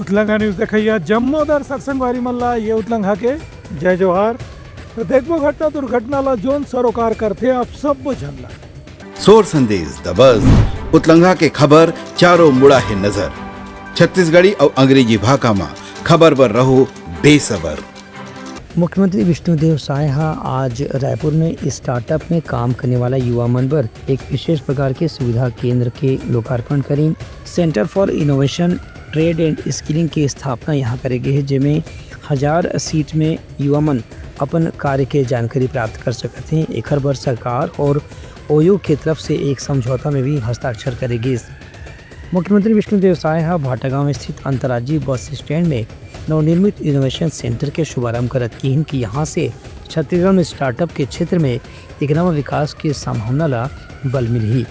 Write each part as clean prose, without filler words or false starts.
उतलंगा news देखिए जम्मू दर्शक संगवारी मल्ला ये उतलंगा के जय जोहार। तो देखो घटना दुर्घटना ला जोन सरोकार करते आप सब जानला। सोर संदेश द बज़ उतलंगा के खबर चारों मुड़ा है नजर। छत्तीसगढ़ी और अंग्रेजी भाषा में खबर पर रहो बेसबर। मुख्यमंत्री विष्णुदेव साय आज रायपुर में स्टार्टअप में काम करने वाला युवा मन पर एक विशेष प्रकार के सुविधा केंद्र के लोकार्पण करें। Centre for innovation trade and skilling की स्थापना यहाँ करेगी है, जिसमें 1000 सीट में युवा मन अपन कार्य के जानकारी प्राप्त कर सकते हैं। एक बार सरकार और ओयो की तरफ से एक समझौता में भी हस्ताक्षर करेगी। मुख्यमंत्री विष्णुदेव साय भाटागांव स्थित अंतर्राज्यीय बस स्टैंड में नवनिर्मित इनोवेशन सेंटर के शुभारंभ करत की कि यहाँ से छत्तीसगढ़ में स्टार्टअप के क्षेत्र में एक नवा विकास की संभावना ला बल मिली।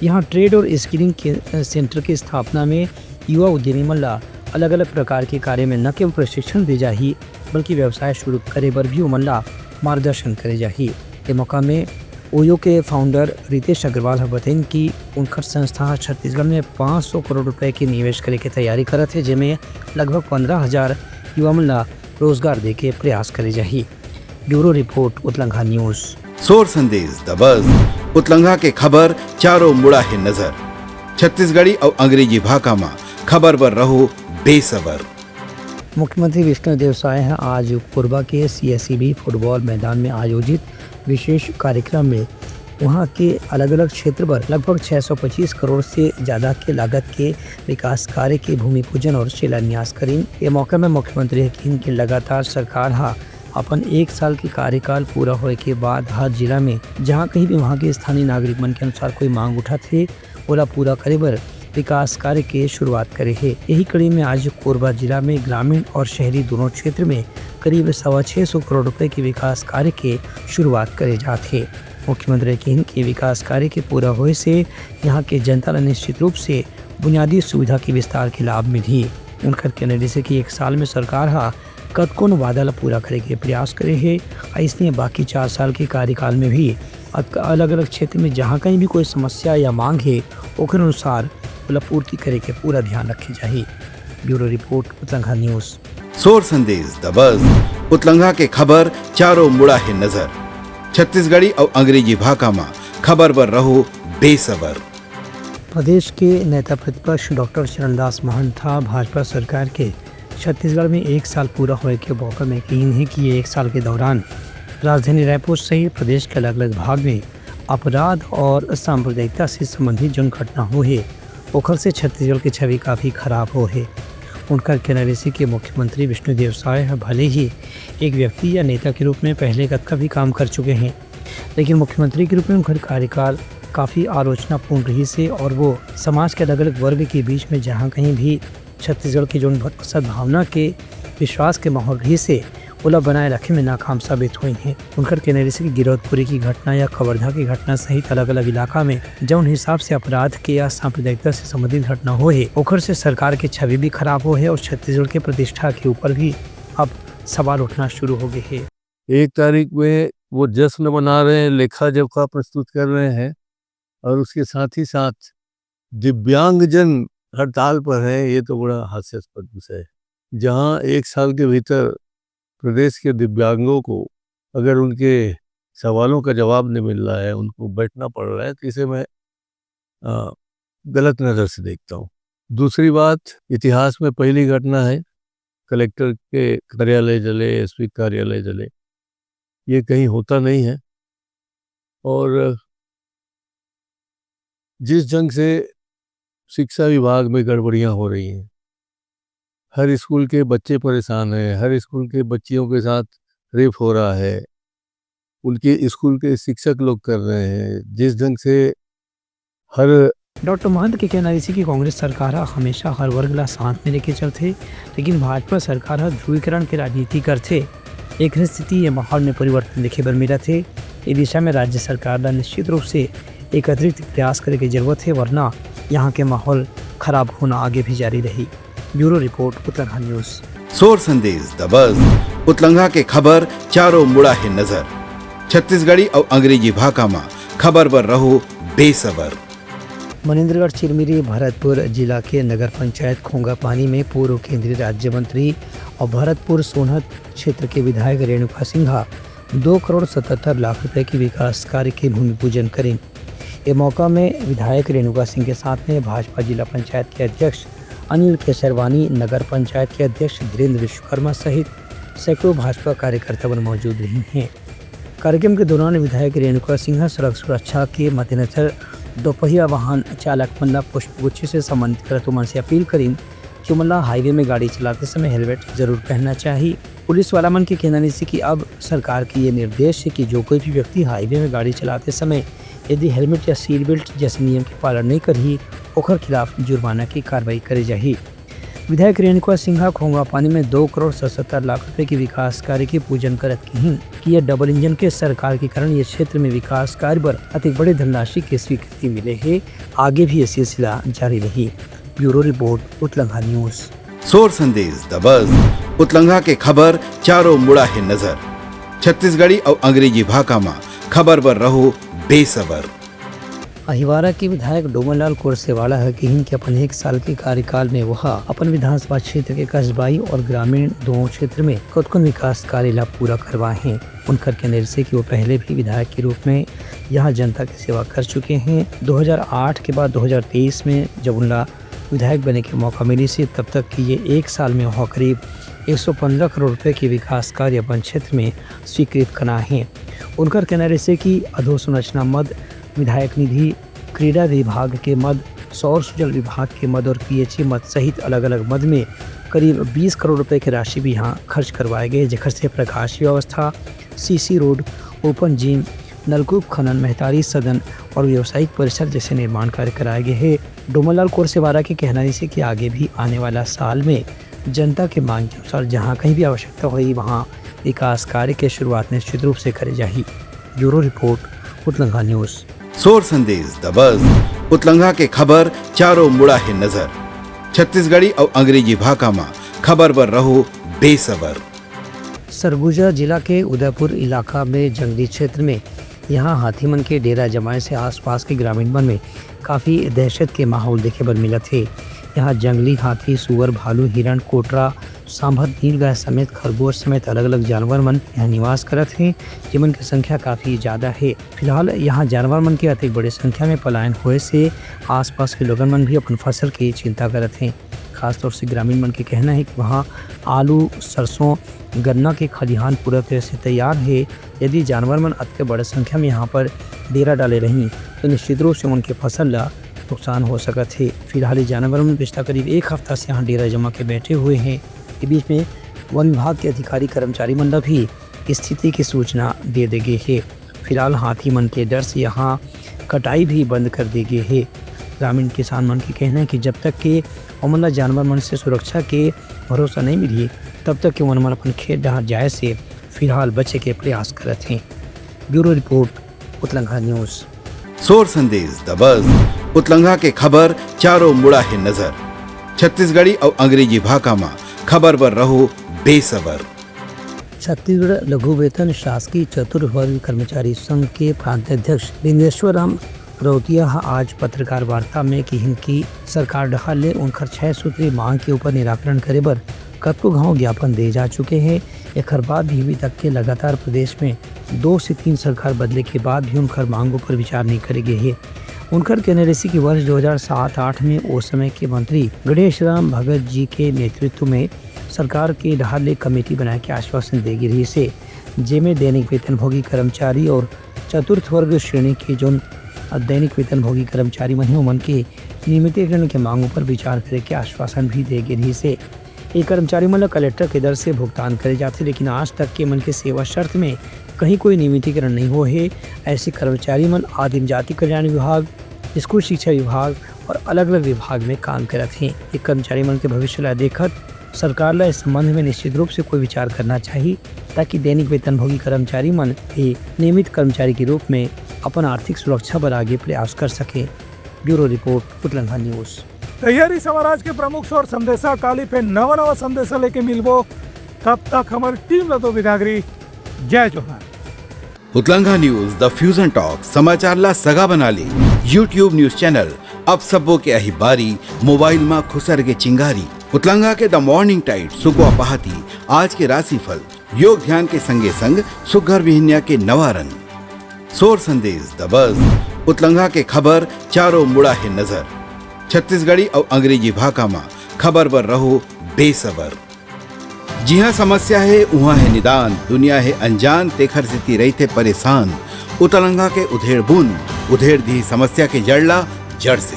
यहाँ ट्रेड और स्किलिंग के सेंटर की स्थापना में युवा उद्यमी मन ला अलग अलग प्रकार के कार्य में न केवल प्रशिक्षण दी जाही बल्कि व्यवसाय शुरू करे बर भी उमन ला मार्गदर्शन करे जाही। इस मौका में ओयो के फाउंडर रितेश अग्रवाल बताइन कि उनकर संस्था छत्तीसगढ़ में 500 करोड़ रुपए की निवेश करे की तैयारी करत है, जिसमें लगभग 15,000 युवा मन ला रोजगार दे के प्रयास करे जाही। ब्यूरो रिपोर्ट उतलंगा न्यूज। सोर संदेश द बज़ उतलंगा के खबर चारों मुड़ा है नजर। छत्तीसगढ़ी और अंग्रेजी भाषा में खबर पर रहो बेसबर। मुख्यमंत्री विष्णुदेव साय आज कोरबा के CSEB फुटबॉल मैदान में आयोजित विशेष कार्यक्रम में वहां के अलग अलग क्षेत्र पर लगभग 625 करोड़ से ज़्यादा के लागत के विकास कार्य के भूमि पूजन और शिलान्यास करें। ये मौके में मुख्यमंत्री की लगातार सरकार अपन 1 साल के कार्यकाल पूरा होने के बाद हर जिला में जहां कहीं भी वहां के स्थानीय नागरिक मन के अनुसार कोई मांग उठा थे ओला पूरा करे बर विकास कार्य के शुरुआत करे है। यही कड़ी में आज कोरबा जिला में ग्रामीण और शहरी दोनों क्षेत्र में करीब 625 करोड़ रुपए के विकास कार्य के शुरुआत करे जाते। मुख्यमंत्री के विकास कार्य के पूरा होने से यहाँ के जनता ने निश्चित रूप से बुनियादी सुविधा के विस्तार के लाभ मिली। उनकर कहने जैसे कि 1 साल में सरकार कतकों वादा ला पूरा करे के प्रयास करे है। इसलिए बाकी 4 साल के कार्यकाल में भी अलग अलग क्षेत्र में जहाँ कहीं भी कोई समस्या या मांग है ओकर अनुसार पूर्ति करे के पूरा ध्यान रखे जाए। ब्यूरो रिपोर्ट उतलंगा न्यूज। सोर संदेश द बज़ उतलंगा के खबर चारों मुड़ा है नजर। छत्तीसगढ़ी और अंग्रेजी भाषा में खबर पर रहो बेसबर। प्रदेश के नेता प्रतिपक्ष डॉक्टर चरणदास महंत भाजपा सरकार के छत्तीसगढ़ में 1 साल पूरा होने के मौके में यकीन है कि ये 1 साल के दौरान राजधानी रायपुर सहित प्रदेश के अलग अलग भाग में अपराध और सांप्रदायिकता से संबंधित जो घटना हुई है ओखर से छत्तीसगढ़ की छवि काफ़ी खराब हो है। उनका कहना है कि मुख्यमंत्री विष्णुदेव साय भले ही एक व्यक्ति या नेता के रूप में पहले का भी काम कर चुके हैं, लेकिन मुख्यमंत्री के रूप में उनका कार्यकाल काफ़ी आलोचनापूर्ण रही से और वो समाज के अलग अलग वर्ग के बीच में जहाँ कहीं भी छत्तीसगढ़ की जो सद्भावना के विश्वास के माहौल रही से ओला बनाए रखे में नाकाम साबित हुई हैं। उनका कहना है कि गिरौदपुरी की घटना या कवर्धा की घटना सहित अलग अलग इलाका में जौन हिसाब से अपराध के या सांप्रदायिकता से संबंधित घटना हो है ओखर से सरकार की छवि भी खराब हो है और छत्तीसगढ़ के प्रतिष्ठा के ऊपर भी अब सवाल उठना शुरू हो गए हैं। 1 तारीख में वो जश्न मना रहे हैं, लेखा जोखा प्रस्तुत कर रहे हैं और उसके साथ ही साथ दिव्यांगजन हड़ताल पर है। ये तो बड़ा हास्यास्पद विषय है। जहाँ 1 साल के भीतर प्रदेश के दिव्यांगों को अगर उनके सवालों का जवाब नहीं मिल रहा है, उनको बैठना पड़ रहा है, तो इसे मैं गलत नज़र से देखता हूँ। दूसरी बात, इतिहास में पहली घटना है, कलेक्टर के कार्यालय जले, SP कार्यालय जले। ये कहीं होता नहीं है। और जिस ढंग से शिक्षा विभाग में गड़बड़ियाँ हो रही हैं, हर स्कूल के बच्चे परेशान हैं, हर स्कूल के बच्चियों के साथ रेप हो रहा है, उनके स्कूल के शिक्षक लोग कर रहे हैं, जिस ढंग से हर डॉक्टर महंत के कहना है कि कांग्रेस सरकार हमेशा हर वर्ग ला साथ में लेके चलते, लेकिन भाजपा सरकार ध्रुवीकरण की राजनीति करते। एक स्थिति या माहौल में परिवर्तन देखे बर मिला थे। इस दिशा में राज्य सरकार ला निश्चित रूप से एक अतिरिक्त प्रयास करे की जरूरत है, वरना यहाँ के माहौल खराब होना आगे भी जारी रही। ब्यूरो रिपोर्ट उतलंगा न्यूज। सोर संदेश द बज़ उतलंगा के खबर चारों मुड़ा है नजर। छत्तीसगढ़ी और अंग्रेजी भाषा में खबर पर रहो बेसबर। मनेंद्रगढ़ चिरमिरी भरतपुर जिला के नगर पंचायत खोंगापानी में पूर्व केंद्रीय राज्य मंत्री और भरतपुर सोनहत क्षेत्र के विधायक रेणुका सिंघा 2 करोड़ 77 लाख रुपए की विकास कार्य के भूमि पूजन करें। इस मौका में विधायक रेणुका सिंह के साथ में भाजपा जिला पंचायत के अध्यक्ष अनिल केसरवानी, नगर पंचायत के अध्यक्ष धीरेन्द्र विश्वकर्मा सहित सैकड़ों भाजपा कार्यकर्ता मौजूद रहे हैं। कार्यक्रम के दौरान विधायक रेणुका सिंह सड़क सुरक्षा के मद्देनजर दोपहिया वाहन चालक मल्ला पुष्पगुच्छ से संबंधित करतुमन से अपील करें कि मल्ला हाईवे में गाड़ी चलाते समय हेलमेट जरूर पहनना चाहिए। पुलिस वाला मन के कहने से कि अब सरकार की ये निर्देश है कि जो कोई भी व्यक्ति हाईवे में गाड़ी चलाते समय यदि हेलमेट या सीट बेल्ट जैसे नियम की पालन नहीं करी ओकर खिलाफ जुर्माना की कार्रवाई करी जाही। विधायक रेणुका सिंघा खोंगापानी में 2 करोड़ 77 लाख रुपए की विकास कार्य की पूजन करत कहीं कि यह डबल इंजन के सरकार के कारण ये क्षेत्र में विकास कार्य पर अति बड़े धनराशि की स्वीकृति मिले है। आगे भी ये सिलसिला जारी रही। ब्यूरो रिपोर्ट उतलंघा न्यूज। सोर संदेश द बज़ उतलंघा के खबर चारों मुड़ा है नजर। छत्तीसगढ़ी और अंग्रेजी भाषा में खबर पर रहो बेसबर। अहिवारा के विधायक डोमनलाल कोरसेवाला है कि इनके अपन 1 साल के कार्यकाल में वह अपन विधानसभा क्षेत्र के कस्बाई और ग्रामीण दोनों क्षेत्र में कौन विकास कार्य पूरा करवाए हैं। उनकर कहने से कि वो पहले भी विधायक के रूप में यहाँ जनता की सेवा कर चुके हैं। 2008 के बाद 2023 में जब उनका विधायक बने के मौका मिली से तब तक कि ये 1 साल में वह करीब 115 करोड़ रुपए के विकास कार्य अपन क्षेत्र में स्वीकृत करा है। उनकर कहने से कि अधोसंरचना मद, विधायक निधि, क्रीड़ा विभाग के मद, सौर सुजल विभाग के मद और पीएचई मद सहित अलग अलग मद में करीब 20 करोड़ रुपए की राशि भी यहाँ खर्च करवाए गए, जिसमें से प्रकाश व्यवस्था, सीसी रोड, ओपन जिम, नलकूप खनन, महतारी सदन और व्यावसायिक परिसर जैसे निर्माण कार्य कराए गए हैं। डोमनलाल कोरसेवाला के कहने से कि आगे भी आने वाला साल में जनता के मांग के अनुसार जहाँ कहीं भी आवश्यकता हुई वहाँ विकास कार्य के शुरुआत निश्चित रूप से करे जाही। ब्यूरो रिपोर्ट उतलंघा न्यूज। सोर संदेश द बज़ उतलंघा के खबर चारों मुड़ा है नजर। छत्तीसगढ़ी और अंग्रेजी भाषा में खबर पर रहो बेसबर। सरगुजा जिला के उदयपुर इलाका में जंगली क्षेत्र में यहाँ हाथीमन के डेरा जमाए से आसपास के ग्रामीण वन में काफ़ी दहशत के माहौल देखे पर मिला थे। यहाँ जंगली हाथी, सुअर, भालू, हिरण, कोटरा, सांभर, नीलगाय समेत खरगोश समेत अलग अलग जानवर मन यहाँ निवास करत हैं, जिनकी की संख्या काफ़ी ज़्यादा है। फिलहाल यहाँ जानवर मन के अति बड़ी संख्या में पलायन होए से आसपास के लोगन मन भी अपन फसल की चिंता करत हैं। खासतौर से ग्रामीण मन के कहना है कि वहाँ आलू, सरसों, गन्ना के खलिहान पूरा तरह से तैयार है। यदि जानवर मन अति बड़ी संख्या में यहाँ पर डेरा डाले रहीं तो निश्चित रूप से उनके फसल ला नुकसान हो सकत है। फिलहाल जानवर मन पिछला करीब 1 हफ्ता से यहाँ डेरा जमा के बैठे हुए हैं। के बीच में वन विभाग के अधिकारी कर्मचारी मन भी स्थिति की सूचना दे गए है। फिलहाल हाथी मन के डर से यहाँ कटाई भी बंद कर दी गई है। ग्रामीण किसान मन के कहना है कि जब तक के अमला जानवर मन से सुरक्षा के भरोसा नहीं मिली तब तक के मन अपन खेत डहार जाए से फिलहाल बचे के प्रयास करत हैं। ब्यूरो रिपोर्ट उतलंघा न्यूज। सोर संदेश द बज़ उतलंघा के खबर चारों मुड़ा है नजर। छत्तीसगढ़ी और अंग्रेजी भाषा में खबर पर रहो बेसबर। छत्तीसगढ़ लघु वेतन शासकीय चतुर्वर्ग कर्मचारी संघ के प्रांताध्यक्ष बिंदेश्वर राम रौतिया आज पत्रकार वार्ता में कि इनकी सरकार डहाल ले उनकर 6 सूत्रीय मांग के ऊपर निराकरण करे बर कतको घाव ज्ञापन दे जा चुके हैं। एक बाद भी अभी तक के लगातार प्रदेश में 2 से 3 सरकार बदले के बाद भी उनकर मांगों पर विचार नहीं करे गए है। उनकर कहने की वर्ष 2007-8 में उस समय के मंत्री गणेश राम भगत जी के नेतृत्व में सरकार के ढाले कमेटी बना के आश्वासन देगी रही से जेमें दैनिक वेतनभोगी कर्मचारी और चतुर्थ वर्ग श्रेणी के जो दैनिक वेतनभोगी कर्मचारी मन के नियमितीकरण के मांगों पर विचार करे के आश्वासन भी देगी रही से। ये कर्मचारी मन कलेक्टर के दर से भुगतान करे जाते, लेकिन आज तक के मन के सेवा शर्त में कहीं कोई नियमितीकरण नहीं हो है। ऐसे कर्मचारी मन आदिम जाति कल्याण विभाग, स्कूल शिक्षा विभाग और अलग अलग विभाग में काम करत हैं। ये कर्मचारी मन के भविष्य ला देखत सरकार ला इस संबंध में निश्चित रूप से कोई विचार करना चाहिए ताकि दैनिक वेतनभोगी कर्मचारी मन भी नियमित कर्मचारी के रूप में अपन आर्थिक सुरक्षा पर आगे प्रयास कर सके। ब्यूरो रिपोर्ट उतलंघा न्यूज। तैयारी समाज के प्रमुख सौर संदेशा काली पे नवा संदेशा लेके मिलबो। तब तक हमारी टीम लतो विदागरी। जय जोहार। उतलंघा न्यूज द फ्यूजन टॉक समाचार ला सगा बना ली। यूट्यूब न्यूज चैनल अब सबो के अही बारी मोबाइल में खुसर के चिंगारी। उतलंगा के द मॉर्निंग टाइड सुगवा पहाती आज के राशिफल योग ध्यान के संगे संग सुघर विहिन्या के नवा रंग। सोर संदेश द बज़ उतलंगा के खबर चारों मुड़ा है नजर। छत्तीसगढ़ी और अंग्रेजी भाषा में खबर पर रहो बेसबर। जी हाँ, समस्या है वहाँ है निदान, दुनिया है अनजान तेखर स्थिति रही थे परेशान। उतलंगा के उधेड़ बूंद उधेड़ दी समस्या के जड़ला जड़ से।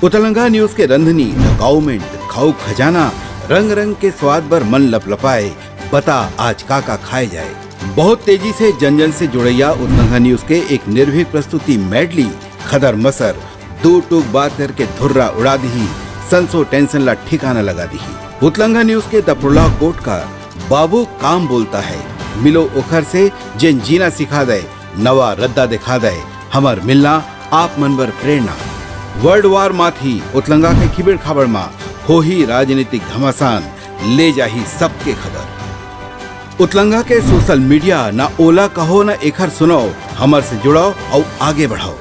उतलंगा न्यूज के रंधनी गवर्नमेंट खाऊ खजाना रंग रंग के स्वाद पर मन लपलपाए, बता आज का खाए जाए। बहुत तेजी से जन जन से जुड़ैया उतलंगा न्यूज के एक निर्भीक प्रस्तुति मेडली खदर मसर दो टूक बात करके धुर्रा उड़ा दी, संसो टेंशन ला ठिकाना लगा दी। उतलंगा न्यूज के दपुरला कोट का बाबू काम बोलता है, मिलो ओखर से जिन जीना सिखा दे, नवा रद्दा दिखा दे, हमार मिलना आप मनबर प्रेरणा। वर्ल्ड वार माथी उतलंगा के खिबड़ खबर मा हो ही राजनीतिक घमासान, ले जाही सबके खबर। उतलंगा के सोशल मीडिया ना ओला कहो ना एखर सुनाओ, हमर से जुड़ाओ और आगे बढ़ाओ।